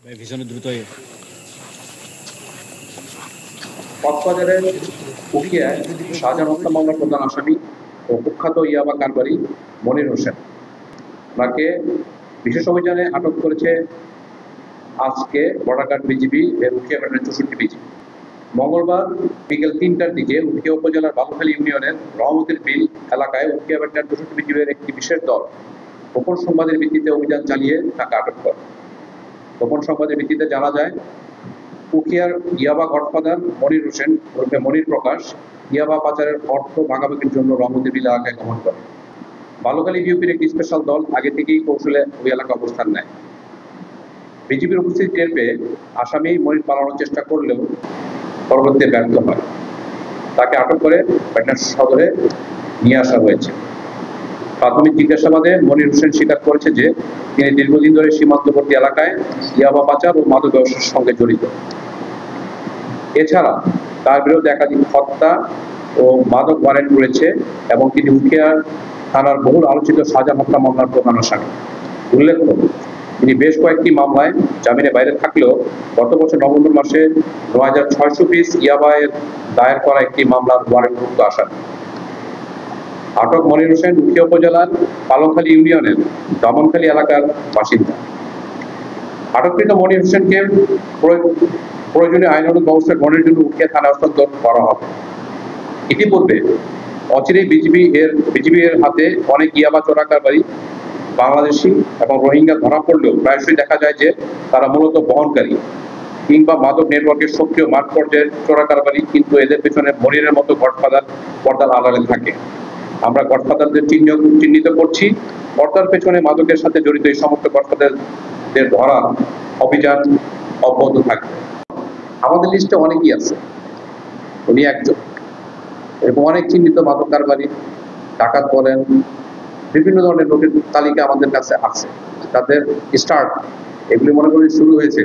ভীষণ দ্রুত কক্সবাজারের উখিয়ায় শাহজাহান হত্যা মামলার প্রধান আসামি ও কুখ্যাত ইয়াবা কারবারি মনির হোসেন, তাকে বিশেষ অভিযানে আটক করেছে আজকে বর্ডার গার্ড বিজিবি এর উখিয়া ব্যাটালিয়ন 64 বিজিবি। মঙ্গলবার বিকেল 3টার দিকে উখিয়া উপজেলার বালুখালী ইউনিয়নের রহমতের বিল এলাকায় উখিয়া ব্যাটালিয়ন 64 বিজিবির একটি বিশেষ দল গোপন সংবাদের ভিত্তিতে অভিযান চালিয়ে তাকে আটক করে। গোপন সংবাদের ভিত্তিতে জানা যায়, উখিয়ার ইয়াবা গডফাদার মনির হোসেন ওরফে মনির প্রকাশ ইয়াবা পাচারের অর্থ ভাগাভাগির জন্য রহমতের বিল এলাকায় গমন করে। বালুখালী বিউপির একটি স্পেশাল দল আগে থেকেই কৌশলে ওই এলাকা অবস্থান নেয়। বিজিবির উপস্থিতি টের পেয়ে আসামি মনির পালানোর চেষ্টা করলেও পরবর্তীতে ব্যর্থ হয়। তাকে আটক করে ব্যাটালিয়ন সদরে নিয়ে আসা হয়েছে। প্রাথমিক জিজ্ঞাসাবাদে মনির হোসেন স্বীকার করেছে যে তিনি দীর্ঘদিন ধরে সীমান্তবর্তী এলাকায় ইয়াবা পাচার ও মাদক ব্যবসার সঙ্গে জড়িত। এছাড়া তার বিরুদ্ধে একাধিক হত্যা ও মাদক ওয়ারেন্ট রয়েছে এবং তিনি উখিয়া থানার বহুল আলোচিত শাহজাহান হত্যা মামলার প্রধান আসামি। উল্লেখ্য, তিনি বেশ কয়েকটি মামলায় জামিনে বাইরে থাকলেও গত বছর নভেম্বর মাসে 9600 পিস ইয়াবায়ের দায়ের করা একটি মামলার ওয়ারেন্টভুক্ত আসামি। আটক মনির হোসেন উখিয়া উপজেলার পালংখালী ইউনিয়নের দামনখালী এলাকার বাসিন্দা। আটককৃত মনির হোসেনকে প্রয়োজনীয় আইনানুগ ব্যবস্থা গ্রহণের জন্য উখিয়া থানায় হস্তান্তর করা হবে। ইতিপূর্বে অচিরেই বিজিবি এর হাতে অনেক ইয়াবা চোরাকারবারি বাংলাদেশি এবং রোহিঙ্গা ধরা পড়লেও প্রায়শই দেখা যায় যে তারা মূলত বহনকারী কিংবা মাদক নেটওয়ার্কের সক্রিয় মাঠ পর্যায়ের চোরাকারবারি, কিন্তু এদের পেছনে মনিরের মতো গডফাদার পর্দার আড়ালে থাকে। আমরা গডফাদারদের চিহ্নিত করছি। পর্দার পেছনে মাদকের সাথে জড়িত এই সমস্ত গডফাদারদের ধরা অভিযান অব্যাহত থাকবে। আমাদের লিস্টে অনেকেই আছে, উনি একজন। এরকম অনেক চিহ্নিত মাদক কারবারি, ডাকাত বলেন, বিভিন্ন ধরনের লোকের তালিকা আমাদের কাছে আছে। তাদের স্টার্ট এগুলি মনে করি শুরু হয়েছে।